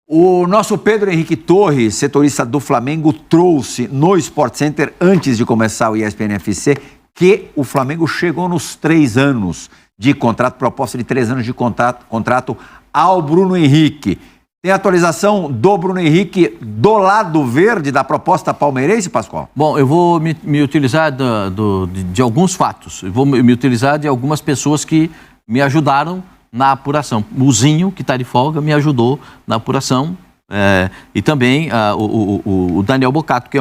O nosso Pedro Henrique Torres, setorista do Flamengo, trouxe no Sport Center, antes de começar o ESPN FC, que o Flamengo chegou nos 3 anos de contrato, proposta de 3 anos de contrato ao Bruno Henrique. Tem atualização do Bruno Henrique do lado verde da proposta palmeirense, Pascoal? Bom, eu vou me utilizar de alguns fatos. Eu vou me utilizar de algumas pessoas que me ajudaram na apuração. O Zinho, que está de folga, me ajudou na apuração. E também o Daniel Bocato, que é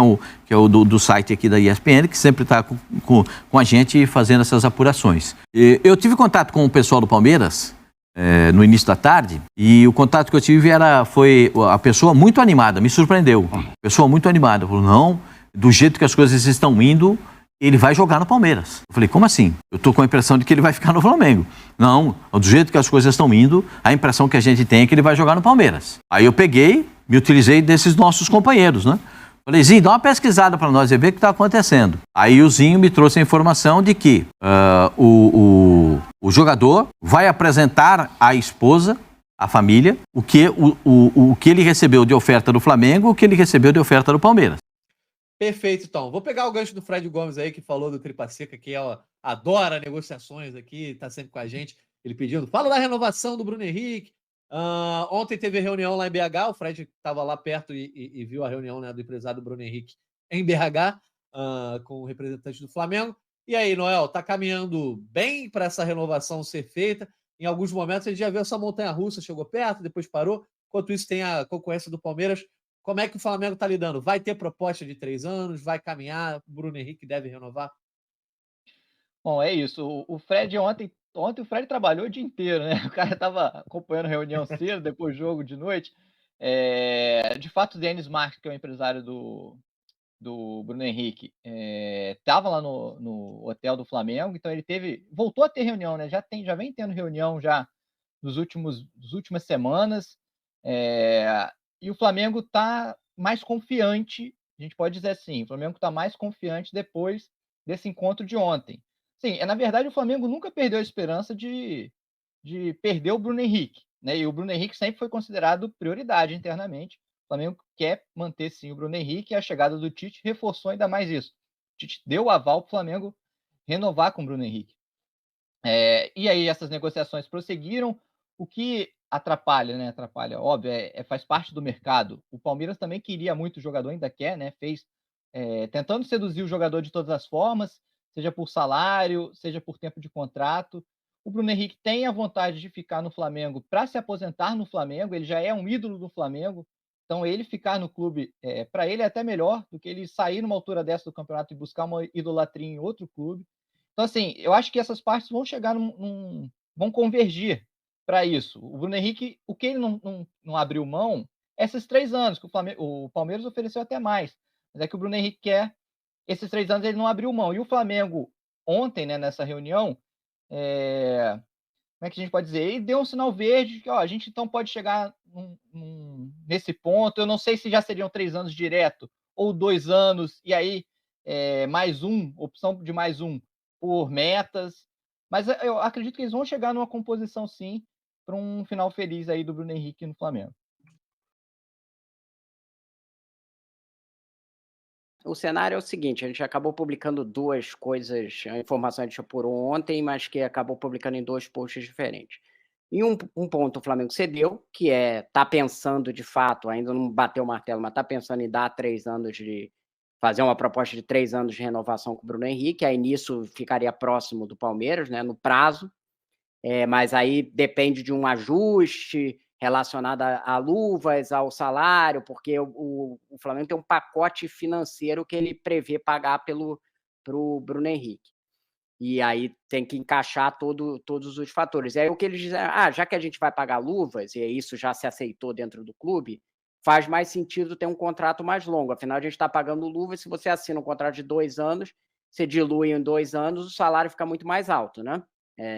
o do site aqui da ESPN, que sempre está com a gente fazendo essas apurações. Eu tive contato com o pessoal do Palmeiras no início da tarde, e o contato que eu tive foi a pessoa muito animada, me surpreendeu. Pessoa muito animada, falou, não, do jeito que as coisas estão indo, ele vai jogar no Palmeiras. Eu falei, como assim? Eu estou com a impressão de que ele vai ficar no Flamengo. Não, do jeito que as coisas estão indo, a impressão que a gente tem é que ele vai jogar no Palmeiras. Aí eu peguei, me utilizei desses nossos companheiros, né? Falei, Zinho, dá uma pesquisada para nós e ver o que está acontecendo. Aí o Zinho me trouxe a informação de que o jogador vai apresentar à esposa, à família, o que ele recebeu de oferta do Flamengo, o que ele recebeu de oferta do Palmeiras. Perfeito, então. Vou pegar o gancho do Fred Gomes aí, que falou do Tripa Seca, que adora negociações aqui, tá sempre com a gente. Ele pedindo, fala da renovação do Bruno Henrique. Ontem teve reunião lá em BH, o Fred estava lá perto e viu a reunião, né, do empresário do Bruno Henrique em BH, com o representante do Flamengo. E aí, Noel, tá caminhando bem para essa renovação ser feita? Em alguns momentos a gente já viu essa montanha-russa, chegou perto, depois parou. Enquanto isso tem a concorrência do Palmeiras. Como é que o Flamengo está lidando? Vai ter proposta de 3 anos? Vai caminhar? O Bruno Henrique deve renovar? Bom, é isso. O Fred ontem o Fred trabalhou o dia inteiro, né? O cara estava acompanhando a reunião cedo, depois jogo de noite. De fato, o Denis Marques, que é o empresário do Bruno Henrique, estava lá no hotel do Flamengo, então ele voltou a ter reunião, né? Já vem tendo reunião já nas últimas semanas. E o Flamengo está mais confiante, a gente pode dizer assim, o Flamengo está mais confiante depois desse encontro de ontem. Sim, na verdade, o Flamengo nunca perdeu a esperança de perder o Bruno Henrique, né? E o Bruno Henrique sempre foi considerado prioridade internamente. O Flamengo quer manter, sim, o Bruno Henrique, e a chegada do Tite reforçou ainda mais isso. O Tite deu o aval para o Flamengo renovar com o Bruno Henrique. E aí essas negociações prosseguiram. O que atrapalha, né? Atrapalha, óbvio, faz parte do mercado. O Palmeiras também queria muito o jogador, ainda quer, né? Tentando seduzir o jogador de todas as formas, seja por salário, seja por tempo de contrato. O Bruno Henrique tem a vontade de ficar no Flamengo para se aposentar no Flamengo, ele já é um ídolo do Flamengo, então ele ficar no clube, para ele é até melhor do que ele sair numa altura dessa do campeonato e buscar uma idolatria em outro clube. Então, assim, eu acho que essas partes vão chegar vão convergir para isso. O Bruno Henrique, o que ele não abriu mão, esses 3 anos, que o Palmeiras ofereceu até mais, mas é que o Bruno Henrique quer, esses 3 anos ele não abriu mão. E o Flamengo, ontem, né, nessa reunião, como é que a gente pode dizer? Ele deu um sinal verde que a gente então pode chegar nesse ponto. Eu não sei se já seriam 3 anos direto ou 2 anos, e aí opção de mais um por metas. Mas eu acredito que eles vão chegar numa composição, sim, para um final feliz aí do Bruno Henrique no Flamengo. O cenário é o seguinte, a gente acabou publicando 2 coisas, a informação a gente apurou ontem, mas que acabou publicando em 2 posts diferentes. Em um ponto o Flamengo cedeu, que tá pensando de fato, ainda não bateu o martelo, mas tá pensando em dar 3 anos fazer uma proposta de 3 anos de renovação com o Bruno Henrique, aí nisso ficaria próximo do Palmeiras, né, no prazo, mas aí depende de um ajuste relacionado a luvas, ao salário, porque o Flamengo tem um pacote financeiro que ele prevê pagar pro Bruno Henrique. E aí tem que encaixar todos os fatores. E aí o que eles dizem, já que a gente vai pagar luvas, e isso já se aceitou dentro do clube, faz mais sentido ter um contrato mais longo. Afinal, a gente está pagando luvas, se você assina um contrato de 2 anos, você dilui em 2 anos, o salário fica muito mais alto, né?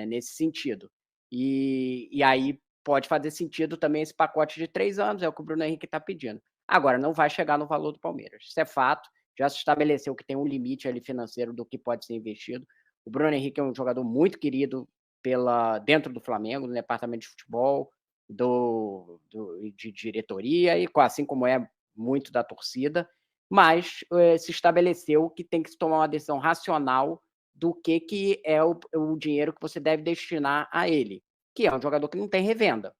Nesse sentido. E aí pode fazer sentido também esse pacote de 3 anos, é o que o Bruno Henrique está pedindo. Agora, não vai chegar no valor do Palmeiras. Isso é fato, já se estabeleceu que tem um limite ali financeiro do que pode ser investido. O Bruno Henrique é um jogador muito querido dentro do Flamengo, no departamento de futebol, de diretoria, e assim como é muito da torcida, mas se estabeleceu que tem que se tomar uma decisão racional do que é o dinheiro que você deve destinar a ele, que é um jogador que não tem revenda.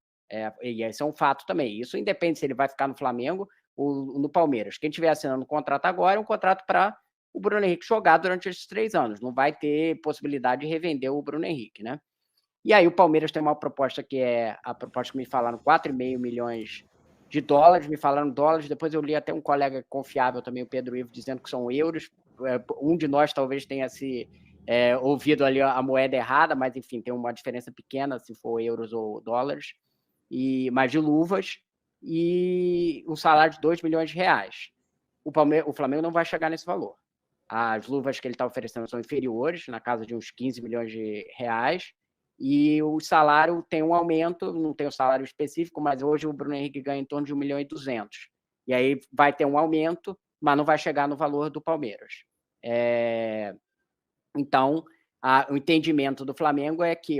E esse é um fato também. Isso independe se ele vai ficar no Flamengo ou no Palmeiras. Quem estiver assinando um contrato agora é um contrato para o Bruno Henrique jogar durante esses 3 anos. Não vai ter possibilidade de revender o Bruno Henrique, né? E aí o Palmeiras tem uma proposta que é a proposta que me falaram, 4,5 milhões de dólares, me falaram dólares, depois eu li até um colega confiável também, o Pedro Ivo, dizendo que são euros. Um de nós talvez tenha ouvido ali a moeda errada, mas enfim, tem uma diferença pequena se for euros ou dólares, mas de luvas, e um salário de 2 milhões de reais. O Flamengo não vai chegar nesse valor. As luvas que ele está oferecendo são inferiores, na casa de uns 15 milhões de reais, e o salário tem um aumento, não tem o salário específico, mas hoje o Bruno Henrique ganha em torno de 1,2 milhão. E aí vai ter um aumento, mas não vai chegar no valor do Palmeiras. Então, o entendimento do Flamengo é que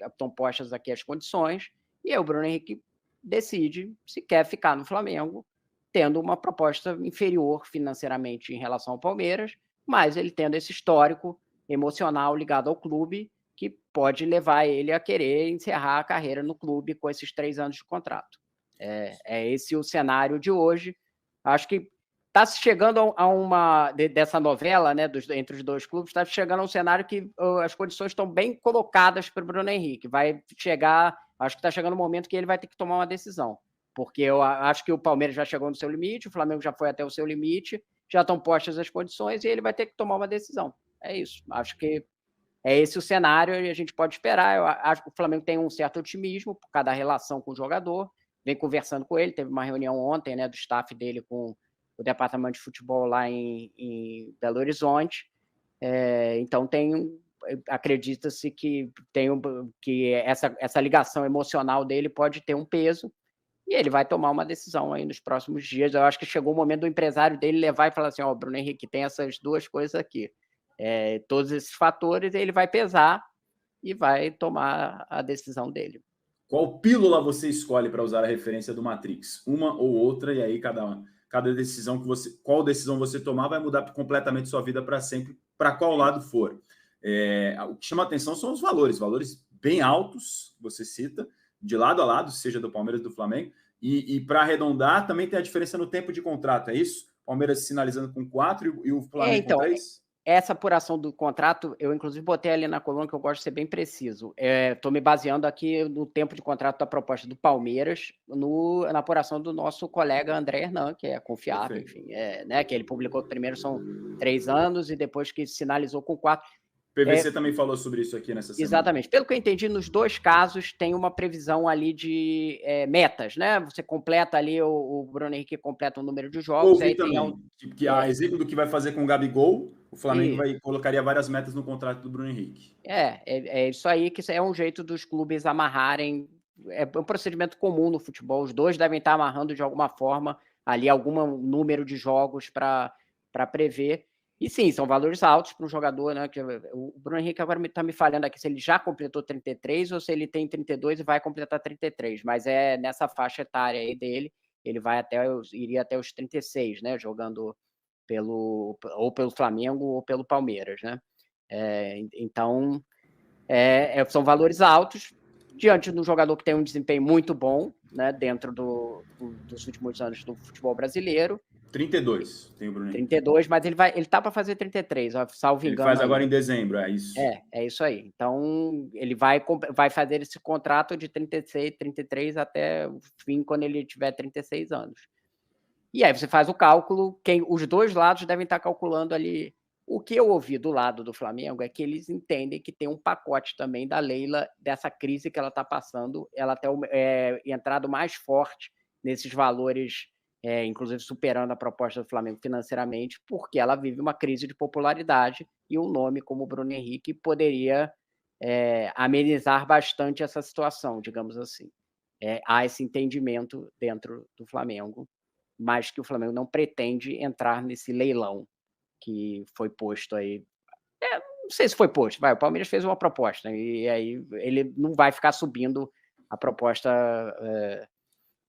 estão postas aqui as condições, e aí o Bruno Henrique decide se quer ficar no Flamengo, tendo uma proposta inferior financeiramente em relação ao Palmeiras, mas ele tendo esse histórico emocional ligado ao clube, que pode levar ele a querer encerrar a carreira no clube com esses 3 anos de contrato. É esse o cenário de hoje. Acho que está se chegando dessa novela, né, entre os dois clubes, está chegando a um cenário que as condições estão bem colocadas para o Bruno Henrique. Acho que está chegando o momento que ele vai ter que tomar uma decisão, porque eu acho que o Palmeiras já chegou no seu limite, o Flamengo já foi até o seu limite, já estão postas as condições e ele vai ter que tomar uma decisão. É isso. Acho que é esse o cenário e a gente pode esperar. Eu acho que o Flamengo tem um certo otimismo por causa da relação com o jogador, vem conversando com ele, teve uma reunião ontem, né, do staff dele com o departamento de futebol lá em Belo Horizonte. Então acredita-se que essa ligação emocional dele pode ter um peso e ele vai tomar uma decisão aí nos próximos dias. Eu acho que chegou o momento do empresário dele levar e falar assim, Bruno Henrique, tem essas 2 coisas aqui. Todos esses fatores, ele vai pesar e vai tomar a decisão dele. Qual pílula você escolhe para usar a referência do Matrix? Uma ou outra, e aí cada decisão qual decisão você tomar vai mudar completamente sua vida para sempre, para qual lado for. O que chama atenção são os valores bem altos, você cita, de lado a lado, seja do Palmeiras ou do Flamengo, e para arredondar, também tem a diferença no tempo de contrato, é isso? Palmeiras sinalizando com 4 e o Flamengo com 3? Essa apuração do contrato, eu inclusive botei ali na coluna que eu gosto de ser bem preciso. Estou me baseando aqui no tempo de contrato da proposta do Palmeiras, na apuração do nosso colega André Hernan, que é confiável, enfim, né, que ele publicou que primeiro são 3 anos e depois que sinalizou com 4. PVC também falou sobre isso aqui nessa semana. Exatamente. Pelo que eu entendi, nos 2 casos tem uma previsão ali de metas, né? Você completa ali, o Bruno Henrique completa o número de jogos. Ouvi também, que a exemplo do que vai fazer com o Gabigol, o Flamengo colocaria várias metas no contrato do Bruno Henrique. É isso aí, que é um jeito dos clubes amarrarem. É um procedimento comum no futebol. Os 2 devem estar amarrando de alguma forma ali algum número de jogos para prever. E sim, são valores altos para um jogador, né? Que o Bruno Henrique agora está me falhando aqui se ele já completou 33 ou se ele tem 32 e vai completar 33, mas é nessa faixa etária aí dele, ele iria até os 36, né? Jogando ou pelo Flamengo ou pelo Palmeiras, né? Então, são valores altos diante de um jogador que tem um desempenho muito bom, né? Dentro dos últimos anos do futebol brasileiro. 32, tem o Bruno Henrique. 32, mas ele tá para fazer 33, salvo engano. Ele faz agora em dezembro, é isso. É isso aí. Então, ele vai fazer esse contrato de 36, 33 até o fim, quando ele tiver 36 anos. E aí você faz o cálculo, os 2 lados devem estar calculando ali. O que eu ouvi do lado do Flamengo é que eles entendem que tem um pacote também da Leila, dessa crise que ela está passando, ela tem entrado mais forte nesses valores, inclusive superando a proposta do Flamengo financeiramente, porque ela vive uma crise de popularidade e um nome como o Bruno Henrique poderia amenizar bastante essa situação, digamos assim. Há esse entendimento dentro do Flamengo, mas que o Flamengo não pretende entrar nesse leilão que foi posto aí. Não sei se foi posto, o Palmeiras fez uma proposta, e aí ele não vai ficar subindo a proposta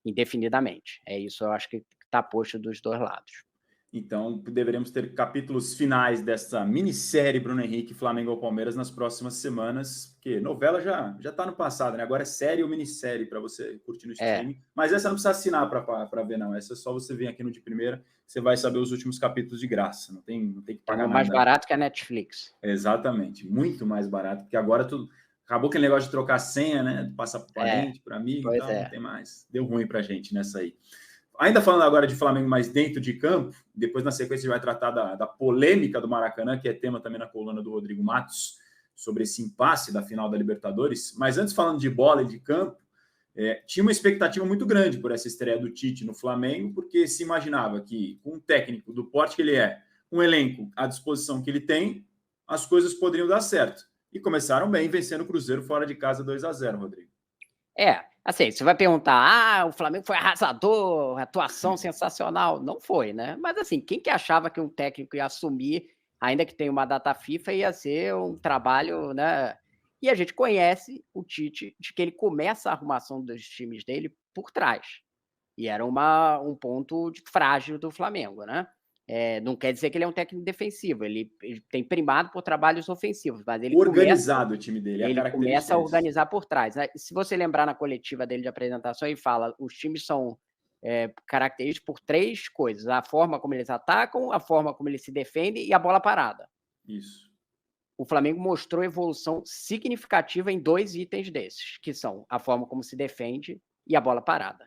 indefinidamente. É isso, eu acho que está posto dos dois lados. Então, deveremos ter capítulos finais dessa minissérie Bruno Henrique, Flamengo ou Palmeiras nas próximas semanas, porque novela já tá no passado, né? Agora é série ou minissérie para você curtir no streaming. Mas essa não precisa assinar para ver, não. Essa é só você vir aqui no de primeira, você vai saber os últimos capítulos de graça. Não tem que pagar nada. Mais barato que a Netflix. Exatamente, muito mais barato, porque agora tudo... Acabou aquele negócio de trocar senha, né? Passa para parente, para amigo e tal, não tem mais. Deu ruim para gente nessa aí. Ainda falando agora de Flamengo mais dentro de campo, depois na sequência a gente vai tratar da polêmica do Maracanã, que é tema também na coluna do Rodrigo Matos, sobre esse impasse da final da Libertadores. Mas antes, falando de bola e de campo, tinha uma expectativa muito grande por essa estreia do Tite no Flamengo, porque se imaginava que com um técnico do porte que ele é, um elenco à disposição que ele tem, as coisas poderiam dar certo. E começaram bem, vencendo o Cruzeiro fora de casa 2-0, Rodrigo. Assim, você vai perguntar, o Flamengo foi arrasador, atuação sensacional. Não foi, né? Mas assim, quem que achava que um técnico ia assumir, ainda que tenha uma data FIFA, ia ser um trabalho, né? E a gente conhece o Tite, de que ele começa a arrumação dos times dele por trás. E era um ponto frágil do Flamengo, né? Não quer dizer que ele é um técnico defensivo, ele tem primado por trabalhos ofensivos, mas ele organizado o time dele, ele começa a organizar por trás, né? Se você lembrar na coletiva dele de apresentação, ele fala, os times são característicos por 3 coisas: a forma como eles atacam, a forma como eles se defendem e a bola parada. Isso. O Flamengo mostrou evolução significativa em 2 itens desses, que são a forma como se defende e a bola parada.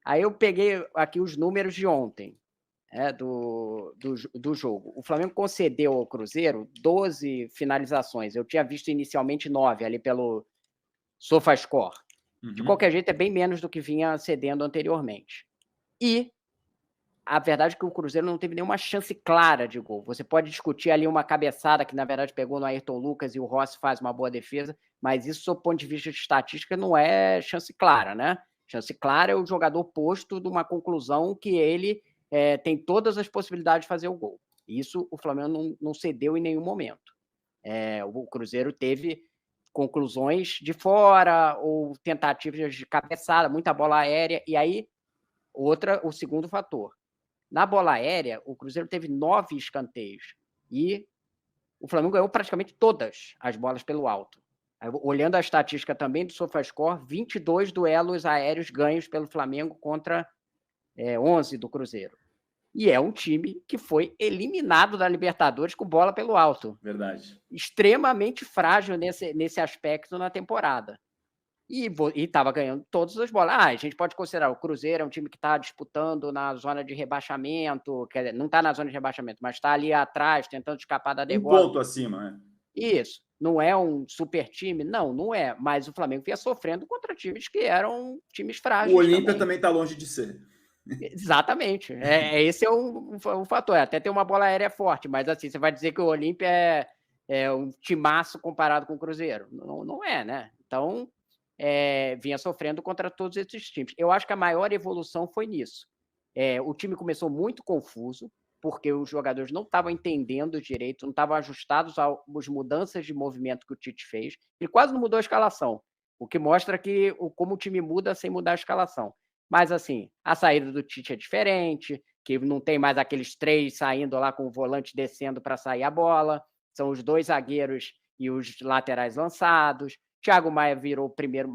Aí eu peguei aqui os números de ontem, do jogo. O Flamengo concedeu ao Cruzeiro 12 finalizações. Eu tinha visto inicialmente 9 ali pelo SofaScore. De qualquer jeito, é bem menos do que vinha cedendo anteriormente. E a verdade é que o Cruzeiro não teve nenhuma chance clara de gol. Você pode discutir ali uma cabeçada que, na verdade, pegou no Ayrton Lucas e o Rossi faz uma boa defesa, mas isso, do ponto de vista de estatística, não é chance clara, né? Chance clara é o jogador posto de uma conclusão que ele tem todas as possibilidades de fazer o gol. Isso o Flamengo não cedeu em nenhum momento. O Cruzeiro teve conclusões de fora ou tentativas de cabeçada, muita bola aérea. E aí, o segundo fator. Na bola aérea, o Cruzeiro teve 9 escanteios e o Flamengo ganhou praticamente todas as bolas pelo alto. Olhando a estatística também do SofaScore, 22 duelos aéreos ganhos pelo Flamengo contra 11 do Cruzeiro. E é um time que foi eliminado da Libertadores com bola pelo alto. Verdade. Extremamente frágil nesse aspecto na temporada. E estava ganhando todas as bolas. A gente pode considerar o Cruzeiro é um time que está disputando na zona de rebaixamento, quer dizer, não está na zona de rebaixamento, mas está ali atrás, tentando escapar da derrota. Um ponto acima, né? Isso. Não é um super time? Não é. Mas o Flamengo vinha sofrendo contra times que eram times frágeis. O Olímpia também está longe de ser. Exatamente. Esse é um fator. Até tem uma bola aérea forte, mas assim, você vai dizer que o Olímpia é um timaço comparado com o Cruzeiro? Não é, né? Então, vinha sofrendo contra todos esses times. Eu acho que a maior evolução foi nisso. O time começou muito confuso, porque os jogadores não estavam entendendo direito, não estavam ajustados às mudanças de movimento que o Tite fez. Ele quase não mudou a escalação, o que mostra como o time muda sem mudar a escalação. Mas, assim, a saída do Tite é diferente, que não tem mais aqueles 3 saindo lá com o volante descendo para sair a bola. São os 2 zagueiros e os laterais lançados. Thiago Maia virou primeiro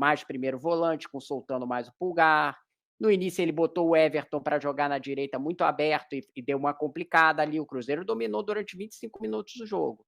volante, soltando mais o Pulgar. No início, ele botou o Everton para jogar na direita muito aberto e deu uma complicada ali. O Cruzeiro dominou durante 25 minutos o jogo.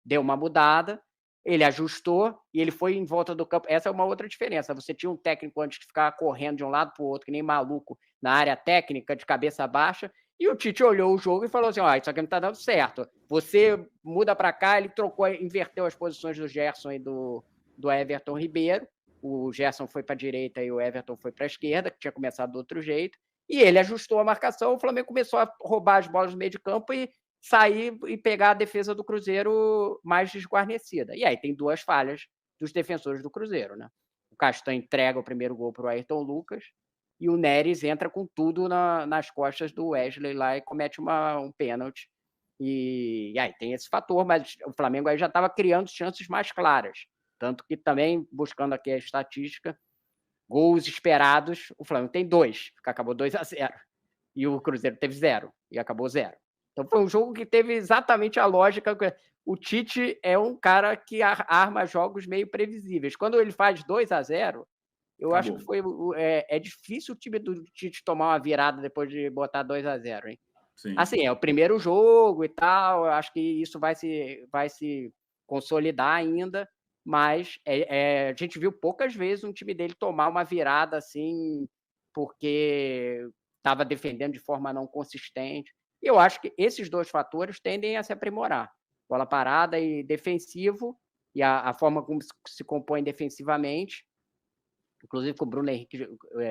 Deu uma mudada. Ele ajustou e ele foi em volta do campo. Essa é uma outra diferença. Você tinha um técnico antes que ficava correndo de um lado para o outro, que nem maluco, na área técnica, de cabeça baixa, e o Tite olhou o jogo e falou assim, isso aqui não está dando certo. Você muda para cá, ele inverteu as posições do Gerson e do Everton Ribeiro. O Gerson foi para a direita e o Everton foi para a esquerda, que tinha começado do outro jeito, e ele ajustou a marcação. O Flamengo começou a roubar as bolas no meio de campo e sair e pegar a defesa do Cruzeiro mais desguarnecida. E aí tem 2 falhas dos defensores do Cruzeiro, né? O Castan entrega o primeiro gol para o Ayrton Lucas e o Neres entra com tudo nas costas do Wesley lá e comete um pênalti. E aí tem esse fator, mas o Flamengo aí já estava criando chances mais claras. Tanto que também, buscando aqui a estatística, gols esperados, o Flamengo tem 2, que acabou 2-0. E o Cruzeiro teve 0, e acabou 0. Então foi um jogo que teve exatamente a lógica. O Tite é um cara que arma jogos meio previsíveis. Quando ele faz 2-0, eu acho que é difícil o time do Tite tomar uma virada depois de botar 2-0, hein? Sim. Assim, é o primeiro jogo e tal, eu acho que isso vai se consolidar ainda, mas a gente viu poucas vezes um time dele tomar uma virada assim, porque estava defendendo de forma não consistente. E eu acho que esses 2 fatores tendem a se aprimorar. Bola parada e defensivo, e a forma como se compõe defensivamente, inclusive com o Bruno Henrique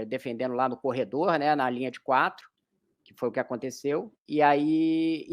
defendendo lá no corredor, né, na linha de 4, que foi o que aconteceu, e aí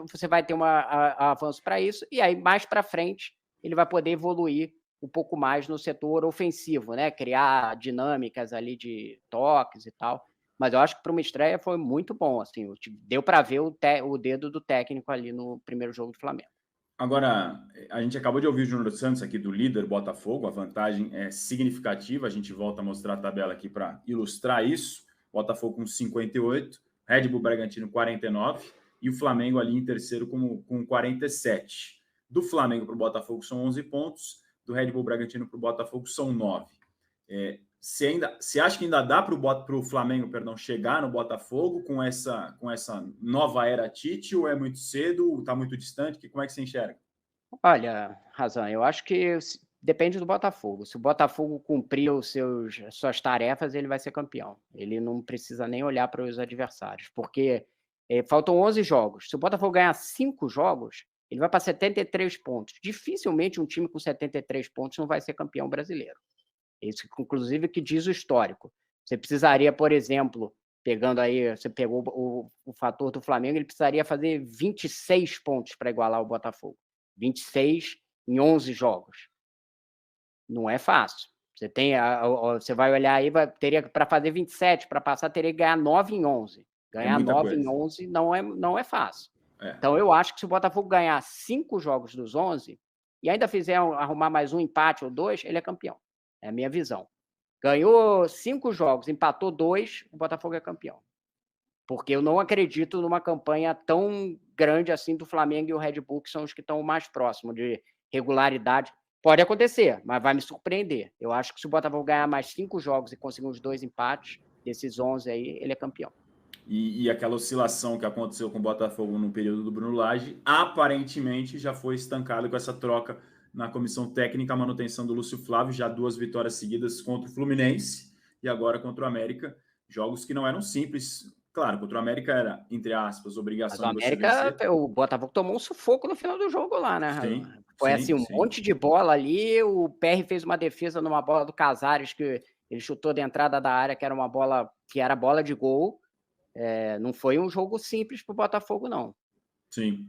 você vai ter um avanço para isso, e aí mais para frente ele vai poder evoluir um pouco mais no setor ofensivo, né? Criar dinâmicas ali de toques e tal. Mas eu acho que para uma estreia foi muito bom, assim, deu para ver o dedo do técnico ali no primeiro jogo do Flamengo. Agora, a gente acabou de ouvir o Júnior Santos aqui do líder Botafogo, a vantagem é significativa, a gente volta a mostrar a tabela aqui para ilustrar isso. Botafogo com 58, Red Bull Bragantino 49 e o Flamengo ali em terceiro com 47. Do Flamengo para o Botafogo são 11 pontos, do Red Bull Bragantino para o Botafogo são 9. Você acha que ainda dá para o Flamengo, chegar no Botafogo com essa nova era Tite, ou é muito cedo, está muito distante? Como é que você enxerga? Olha, Razão, eu acho que depende do Botafogo. Se o Botafogo cumprir suas tarefas, ele vai ser campeão. Ele não precisa nem olhar para os adversários, porque faltam 11 jogos. Se o Botafogo ganhar 5 jogos, ele vai para 73 pontos. Dificilmente um time com 73 pontos não vai ser campeão brasileiro. Isso, inclusive, que diz o histórico. Você precisaria, por exemplo, pegando aí, você pegou o fator do Flamengo, ele precisaria fazer 26 pontos para igualar o Botafogo. 26 em 11 jogos. Não é fácil. Você vai olhar aí, teria para fazer 27, para passar, teria que ganhar 9 em 11. Ganhar 9 em 11 não é fácil. Então, eu acho que se o Botafogo ganhar 5 jogos dos 11 e ainda fizer arrumar mais um empate ou 2, ele é campeão. É a minha visão. Ganhou 5 jogos, empatou 2, o Botafogo é campeão. Porque eu não acredito numa campanha tão grande assim do Flamengo e o Red Bull, que são os que estão mais próximos de regularidade. Pode acontecer, mas vai me surpreender. Eu acho que se o Botafogo ganhar mais 5 jogos e conseguir uns 2 empates, desses 11 aí, ele é campeão. E aquela oscilação que aconteceu com o Botafogo no período do Bruno Lage, aparentemente já foi estancado com essa troca na comissão técnica, a manutenção do Lúcio Flávio, já 2 vitórias seguidas contra o Fluminense e agora contra o América, jogos que não eram simples. Claro, contra o América era, entre aspas, obrigação de você vencer. O Botafogo tomou um sufoco no final do jogo lá, né? Sim, foi assim, monte de bola ali, o PR fez uma defesa numa bola do Casares, que ele chutou de entrada da área, que era uma bola, que era bola de gol. Não foi um jogo simples para o Botafogo, não. Sim.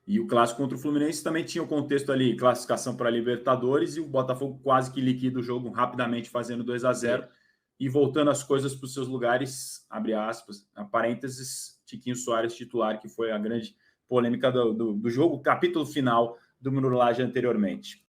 E o clássico contra o Fluminense também tinha o contexto ali, classificação para a Libertadores, e o Botafogo quase que liquida o jogo rapidamente, fazendo 2-0 e voltando as coisas para os seus lugares, abre aspas, parênteses, Tiquinho Soares titular, que foi a grande polêmica do jogo, capítulo final do Bruno Lage anteriormente.